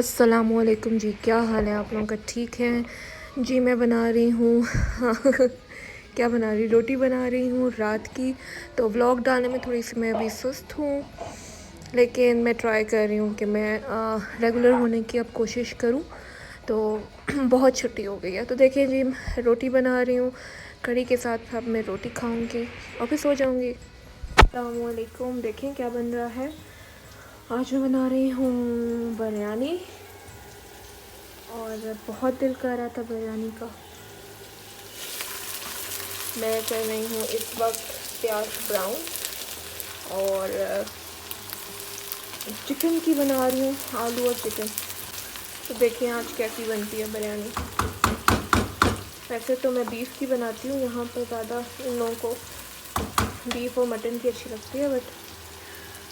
अस्सलामुअलैकुम जी, क्या हाल है आप लोगों का? ठीक है जी। मैं बना रही हूँ क्या बना रही, रोटी बना रही हूँ रात की। तो व्लॉग डालने में थोड़ी सी मैं अभी सुस्त हूँ, लेकिन मैं ट्राई कर रही हूँ कि मैं रेगुलर होने की अब कोशिश करूँ। तो बहुत छुट्टी हो गई है। तो देखिए जी, रोटी बना रही हूँ कढ़ी के साथ। अब मैं रोटी खाऊँगी और फिर सो जाऊँगी। अस्सलामुअलैकुम। देखें क्या बन रहा है। आज मैं बना रही हूँ बिरयानी, और बहुत दिल कर रहा था बिरयानी का। मैं कर रही हूँ इस वक्त प्याज ब्राउन, और चिकन की बना रही हूँ, आलू और चिकन। तो देखिए आज कैसी बनती है बिरयानी। वैसे तो मैं बीफ की बनाती हूँ, यहाँ पर ज़्यादा इन लोगों को बीफ और मटन की अच्छी लगती है, बट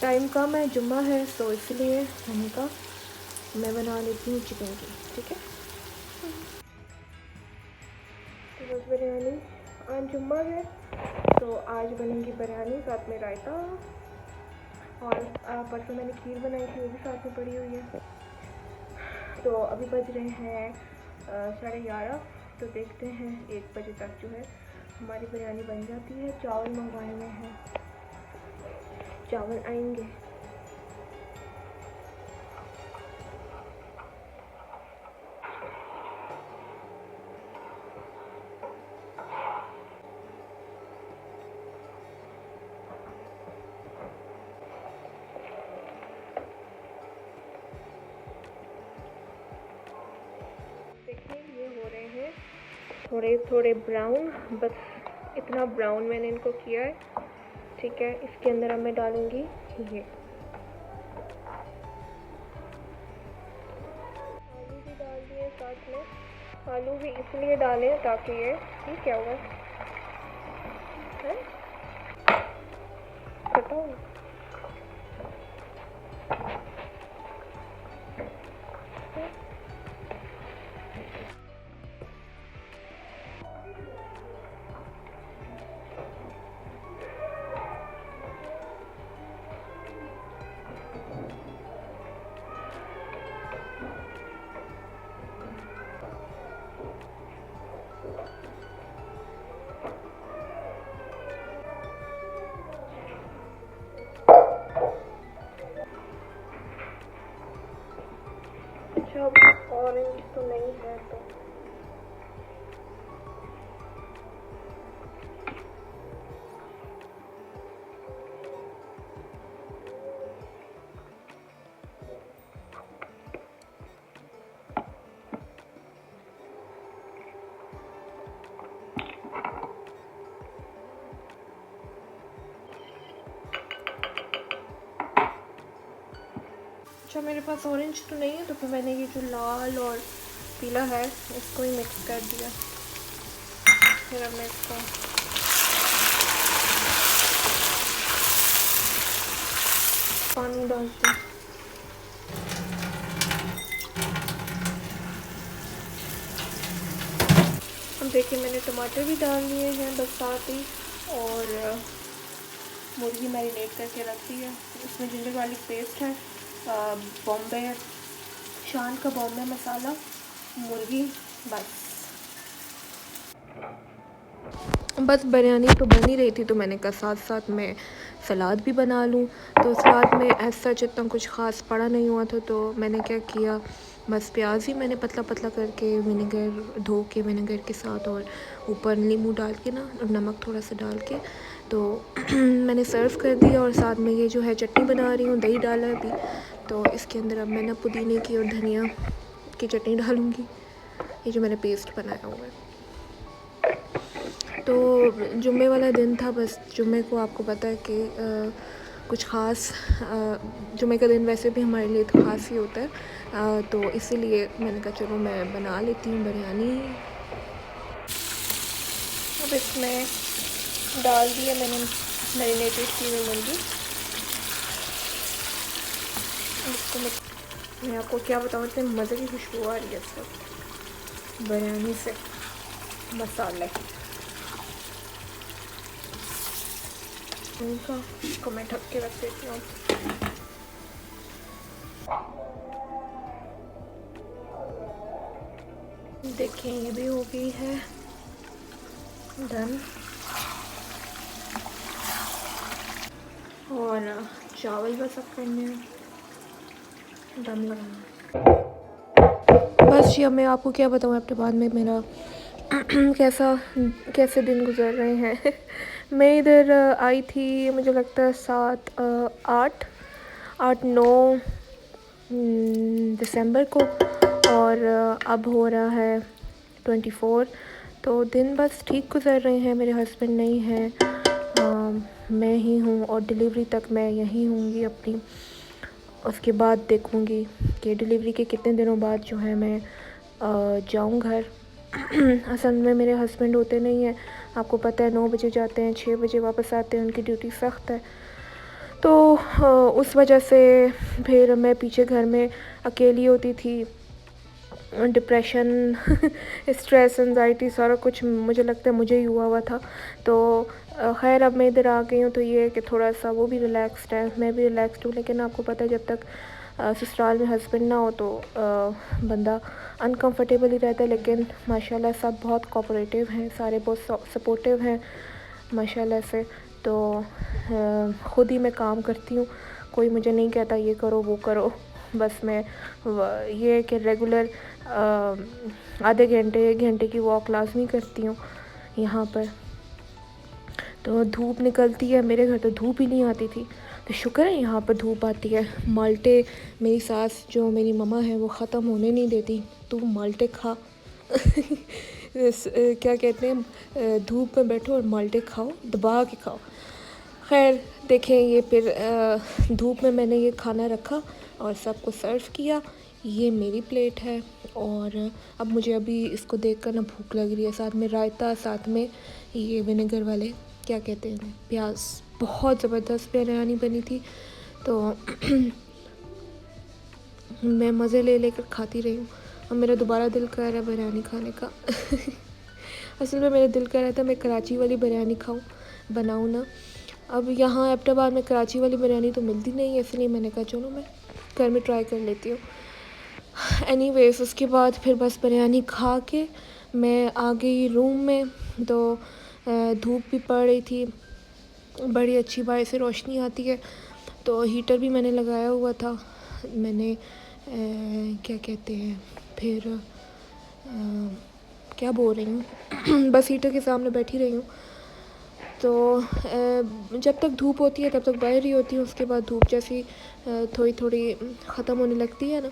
टाइम कम है, जुम्मा है, तो इसलिए मैंने कहा मैं बना लेती हूँ चिकन की। ठीक है, तो बस बिरयानी, आज जुम्मा है तो आज बनेगी बिरयानी, साथ में रायता। और परसों मैंने खीर बनाई थी, वो भी साथ में पड़ी हुई है। तो अभी बज रहे हैं 11:30। तो देखते हैं 1 बजे तक जो है हमारी बिरयानी बन जाती है। चावल मंगवाए हुए हैं, चावल आएंगे। देखिए ये हो रहे हैं थोड़े थोड़े ब्राउन, बस इतना ब्राउन मैंने इनको किया है। ठीक है, इसके अंदर अब मैं डालूंगी ये आलू भी डाल दिए साथ में। आलू भी इसलिए डालें ताकि ये क्या हुआ है, बताओ। अच्छा, ऑरेंज तो नहीं है तो अच्छा, मेरे पास ऑरेंज तो नहीं है, तो फिर मैंने ये जो लाल और पीला है इसको ही मिक्स कर दिया। फिर अब मैं इसको पानी डालती हूँ। अब देखिए मैंने टमाटर भी डाल लिए हैं बस साथ ही, और मुर्गी मैरिनेट करके रख दी है। इसमें जिंजर गार्लिक पेस्ट है, बॉम्बे शान का बॉम्बे मसाला, मुर्गी, बस बिरयानी तो बन ही रही थी, तो मैंने कहा साथ साथ में सलाद भी बना लूँ। तो सलाद में ऐसा इतना कुछ ख़ास पड़ा नहीं हुआ था, तो मैंने क्या किया, बस प्याज ही मैंने पतला पतला करके विनेगर धो के विनेगर के साथ, और ऊपर नींबू डाल के ना, और नमक थोड़ा सा डाल के तो मैंने सर्व कर दिया। और साथ में ये जो है चटनी बना रही हूँ, दही डाला है अभी, तो इसके अंदर अब मैं ना पुदीने की और धनिया की चटनी डालूँगी, ये जो मैंने पेस्ट बनाया हुआ है। तो जुम्मे वाला दिन था, बस जुम्मे को आपको पता है कि कुछ ख़ास, जुम्मे का दिन वैसे भी हमारे लिए तो ख़ास ही होता है, तो इसीलिए मैंने कहा चलो मैं बना लेती हूँ बिरयानी। अब इसमें डाल दिया मैंने मैरिनेटेड की हुई मुर्गी। इसको मैं आपको क्या बताऊँ, इतने मज़े की खुशबू आ रही है इस वक्त बिरयानी से, मसाले इनका। इसको मैं ढक के रख देती हूँ। देखें ये भी हो गई है डन। और चावल बस अब करने हैं, दम लगाना। बस जी अब मैं आपको क्या बताऊँ अपने बाद में मेरा कैसे दिन गुजर रहे हैं। मैं इधर आई थी मुझे लगता है 8-9 दिसंबर को, और अब हो रहा है 24। तो दिन बस ठीक गुजर रहे हैं। मेरे हस्बैंड नहीं हैं, मैं ही हूँ, और डिलीवरी तक मैं यहीं होंगी अपनी। उसके बाद देखूँगी कि डिलीवरी के कितने दिनों बाद जो है मैं जाऊँ घर। असल में मेरे हस्बैंड होते नहीं हैं, आपको पता है 9 बजे जाते हैं 6 बजे वापस आते हैं, उनकी ड्यूटी सख्त है। तो उस वजह से फिर मैं पीछे घर में अकेली होती थी। डिप्रेशन स्ट्रेस एंजाइटी सारा कुछ मुझे लगता है मुझे ही हुआ था। तो खैर अब मैं इधर आ गई हूँ तो ये है कि थोड़ा सा वो भी रिलैक्सड है, मैं भी रिलैक्सड हूँ। लेकिन आपको पता है जब तक ससुराल में हस्बैंड ना हो तो बंदा अनकंफर्टेबल ही रहता है। लेकिन माशाल्लाह सब बहुत कोऑपरेटिव हैं, सारे बहुत सपोर्टिव हैं माशाल्लाह से। तो ख़ुद ही मैं काम करती हूँ, कोई मुझे नहीं कहता ये करो वो करो। बस मैं ये है कि रेगुलर आधे घंटे 1 घंटे की वॉक लाजमी करती हूँ यहाँ पर। तो धूप निकलती है, मेरे घर तो धूप ही नहीं आती थी, तो शुक्र है यहाँ पर धूप आती है। माल्टे मेरी सास जो मेरी मम्मा है वो ख़त्म होने नहीं देती, तू माल्टे खा। क्या कहते हैं, धूप में बैठो और माल्टे खाओ, दबा के खाओ। खैर देखें ये फिर धूप में मैंने ये खाना रखा और सबको सर्व किया। ये मेरी प्लेट है, और अब मुझे अभी इसको देखकर ना भूख लग रही है। साथ में रायता, साथ में ये विनेगर वाले क्या कहते हैं प्याज, बहुत ज़बरदस्त बिरयानी बनी थी। तो मैं मज़े ले लेकर खाती रही हूँ, और मेरा दोबारा दिल कर रहा है बिरयानी खाने का। असल में मेरा दिल कर रहा था मैं कराची वाली बिरयानी बनाऊँ ना। अब यहाँ एबटाबाद में कराची वाली बिरयानी तो मिलती नहीं है, इसलिए मैंने कहा चलो मैं घर में ट्राई कर लेती हूँ। एनीवेज उसके बाद फिर बस बिरयानी खा के मैं आ गई रूम में। तो धूप भी पड़ रही थी, बड़ी अच्छी बाहर से रोशनी आती है। तो हीटर भी मैंने लगाया हुआ था, मैंने क्या कहते हैं फिर क्या बोल रही हूँ बस हीटर के सामने बैठी रही हूँ। तो जब तक धूप होती है तब तक बाहर ही होती हूँ। उसके बाद धूप जैसी थोड़ी थोड़ी ख़त्म होने लगती है ना,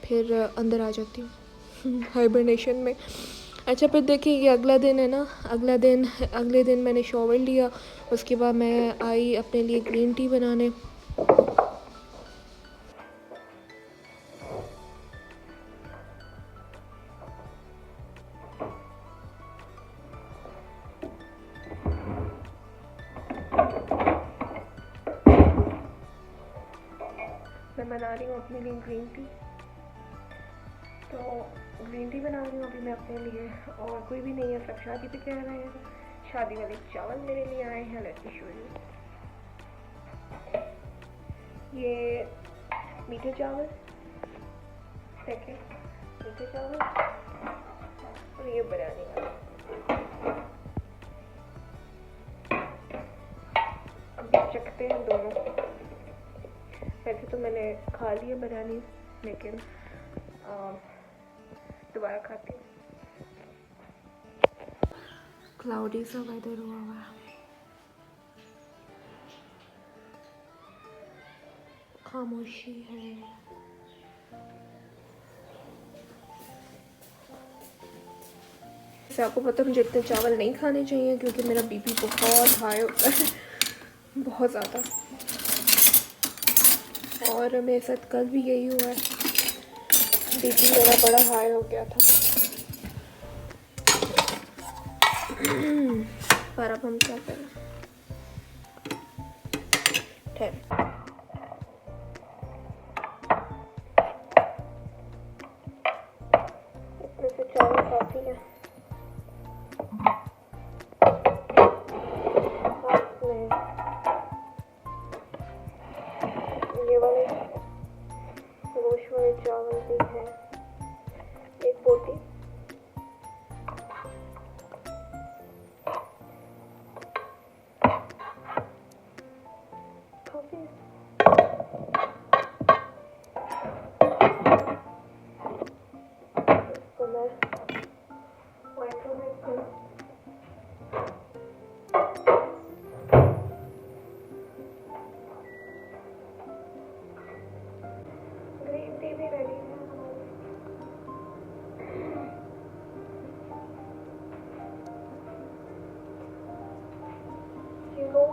फिर अंदर आ जाती हूँ हाइबरनेशन में। अच्छा फिर देखिए ये अगला दिन है ना, अगले दिन मैंने शॉवर लिया। उसके बाद मैं आई अपने लिए ग्रीन टी बनाने। मैं बना रही हूँ अपने लिए ग्रीन टी। तो ग्रीन टी बना रही हूँ अभी मैं अपने लिए, और कोई भी नहीं है, सब शादी पे कह रहे हैं। शादी वाले चावल मेरे लिए आए हैं, लेट मी शो यू। ये मीठे चावल, सेकंड मीठे चावल, और ये बिरयानी वाला। अभी चखते हैं दोनों। वैसे तो मैंने खा लिया बिरयानी, लेकिन दोबारा खाती हूँ। क्लाउडी सा वेदर हुआ हुआ है, खामोशी है। आपको पता है मुझे इतने चावल नहीं खाने चाहिए क्योंकि मेरा बीपी बहुत हाई होता है, बहुत ज़्यादा। और मेरे साथ कल भी यही हुआ है, बीपी मेरा बड़ा हाई हो गया था। पर अब हम क्या करें, ठहर। इसमें से चावल काफ़ी है, ये वाले गोश्त वाले चावल भी हैं, एक बोटी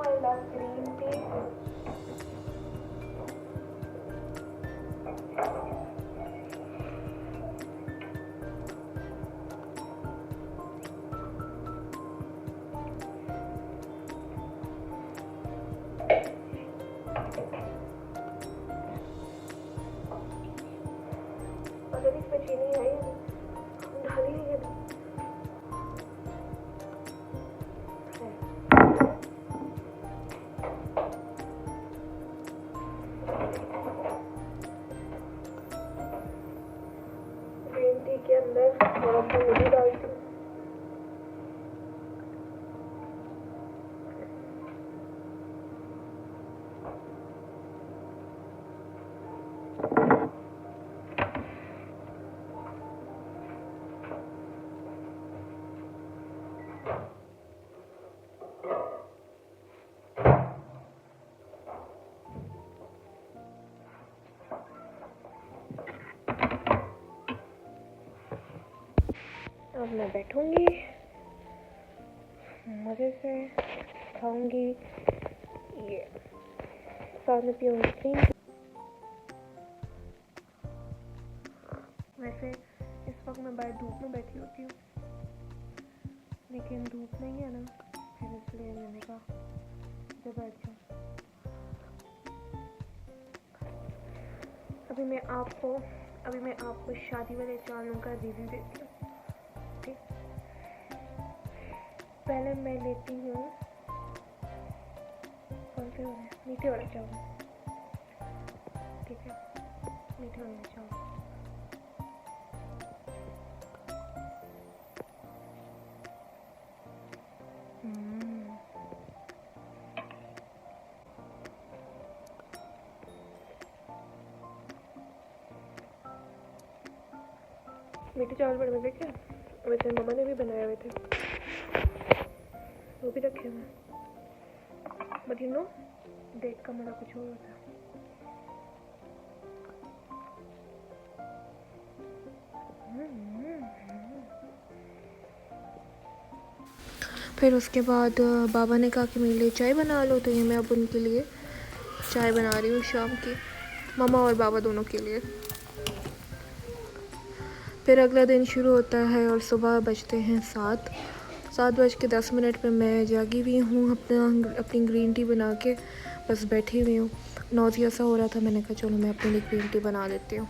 आई लव ग्रीन टी। अगर इसमें चीनी है या नहीं, डाली है या नहीं। ग्रीन टी के अंदर थोड़ा सा नींबू डालती हूँ। अब मैं बैठूंगी, मज़े से खाऊंगी, ये साथ में पीऊंगी ग्रीन टी। वैसे इस वक्त मैं बाहर धूप में बैठी होती हूँ, लेकिन धूप नहीं है ना, फिर इसलिए मैंने कहा जब बैठ जाऊँ। अभी मैं आपको शादी वाले चावलों का रिव्यू देती हूँ। ठीक, पहले मैं लेती हूँ कौन से वाले, मीठे वाले चावल। ठीक है, मीठे वाले चावल। मीठे चावल बड़े मज़े के, वैसे मम्मा ने भी बनाए हुए थे, वो भी रखे हुए। बट यू नो, डेट का मज़ा कुछ और होता है। फिर उसके बाद बाबा ने कहा कि मेरे लिए चाय बना लो, तो ये मैं अब उनके लिए चाय बना रही हूँ शाम की, मम्मा और बाबा दोनों के लिए। फिर अगला दिन शुरू होता है और सुबह बजते हैं 7:10 पे मैं जागी हुई हूँ, अपनी ग्रीन टी बना के बस बैठी हुई हूँ। नौजिया सा हो रहा था, मैंने कहा चलो मैं अपने लिए ग्रीन टी बना लेती हूँ।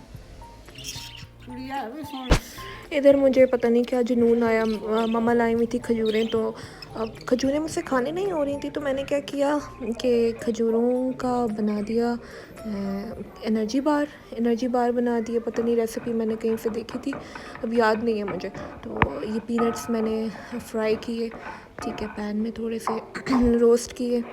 इधर मुझे पता नहीं क्या जुनून आया, मम्मा लाई हुई थी खजूरें, तो अब खजूरें मुझसे खाने नहीं हो रही थी, तो मैंने क्या किया कि खजूरों का बना दिया एनर्जी बार बना दिया। पता नहीं, रेसिपी मैंने कहीं से देखी थी, अब याद नहीं है मुझे। तो ये पीनट्स मैंने फ्राई किए, ठीक है, पैन में थोड़े से रोस्ट किए।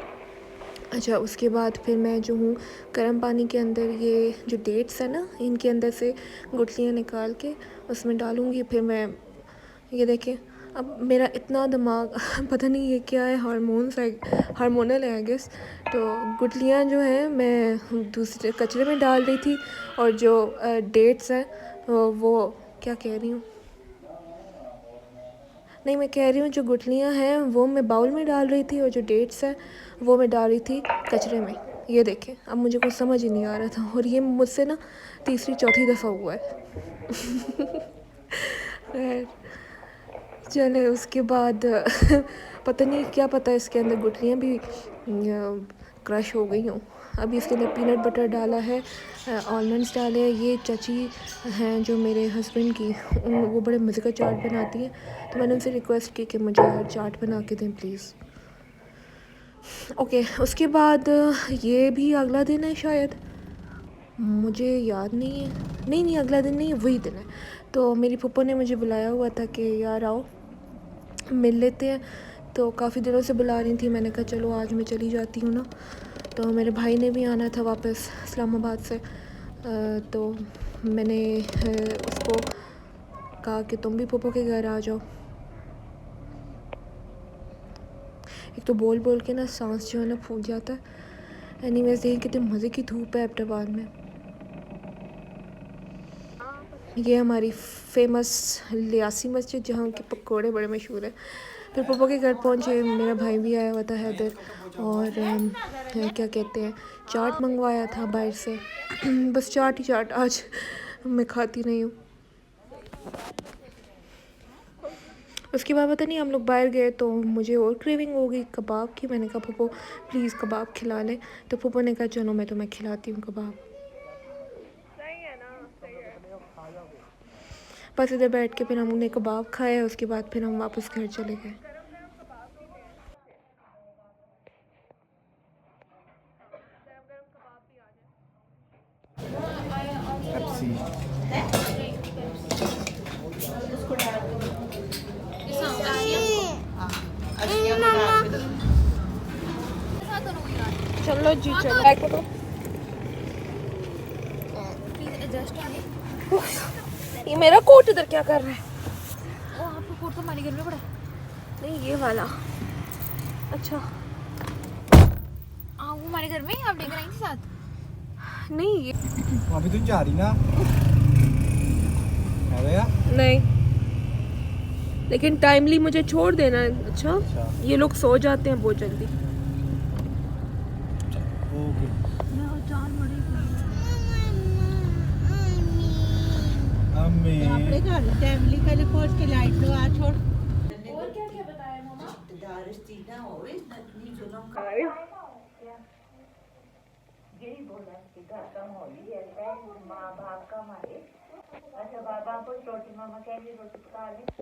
अच्छा, उसके बाद फिर मैं जो हूँ गर्म पानी के अंदर ये जो डेट्स है ना, इनके अंदर से गुठलियाँ निकाल के उसमें डालूँगी। फिर मैं ये देखें, अब मेरा इतना दिमाग पता नहीं ये क्या है, हार्मोनल है आई गेस। तो गुठलियाँ जो हैं मैं दूसरे कचरे में डाल रही थी, और जो डेट्स हैं वो क्या कह रही हूँ, नहीं, मैं कह रही हूँ जो गुठलियाँ हैं वो मैं बाउल में डाल रही थी, और जो डेट्स हैं वो मैं डाल रही थी कचरे में। ये देखें, अब मुझे कुछ समझ ही नहीं आ रहा था, और ये मुझसे ना तीसरी चौथी दफ़ा हुआ है। खैर चले, उसके बाद पता नहीं क्या पता इसके अंदर गुठलियाँ भी क्रश हो गई हूँ। अभी इसके अंदर पीनट बटर डाला है, आलमंड्स डाले हैं। ये चाची हैं जो मेरे हस्बैंड की, वो बड़े मज़े का चाट बनाती हैं, तो मैंने उनसे रिक्वेस्ट की कि मुझे चाट बना के दें प्लीज़। ओके, उसके बाद ये भी अगला दिन है शायद, मुझे याद नहीं है, नहीं अगला दिन नहीं, वही दिन है। तो मेरी पप्पा ने मुझे बुलाया हुआ था कि यार आओ मिल लेते हैं, तो काफ़ी दिनों से बुला रही थी, मैंने कहा चलो आज मैं चली जाती हूँ ना। तो मेरे भाई ने भी आना था वापस इस्लामाबाद से, तो मैंने उसको कहा कि तुम भी पप्पा के घर आ जाओ। एक तो बोल बोल के ना सांस जो है ना फूल जाता है। एनीवेज, देखिए कितने मज़े की धूप है एबटाबाद में। ये हमारी फेमस लियासी मस्जिद, जहाँ के पकोड़े बड़े मशहूर हैं। फिर पापा के घर पहुँचे, मेरा भाई भी आया हुआ था हैदर, और क्या कहते हैं, चाट मंगवाया था बाहर से। बस चाट ही चाट आज मैं खाती नहीं हूँ। उसके बाद पता नहीं हम लोग बाहर गए तो मुझे और क्रेविंग हो गई कबाब की। मैंने कहा पप्पो प्लीज़ कबाब खिला लें, तो पप्पो ने कहा चलो मैं तुम्हें खिलाती हूँ कबाब। बस इधर बैठ के फिर हमने कबाब खाया, उसके बाद फिर हम वापस घर चले गए। चलो जी चलो। बैक करो। ये मेरा कोट इधर क्या कर रहा है? वो आपको कोट तो हमारे घर में पड़ा है। नहीं ये वाला। अच्छा हाँ वो हमारे घर में आप लेकर आई थी साथ। नहीं ये अभी तुम जा रही ना? नहीं, लेकिन टाइमली मुझे छोड़ देना। अच्छा ये लोग सो जाते हैं बहुत जल्दी। ओके। अम्मी अपने घर फैमिली का खोज के लाइट लो आ छोड़। और क्या क्या बताया मामा? यही बोला कि घर का माहौल ही ऐसा है, माँ बाप का मारे। अच्छा बाबा को रोटी मामा कह रही रोटी पका ले।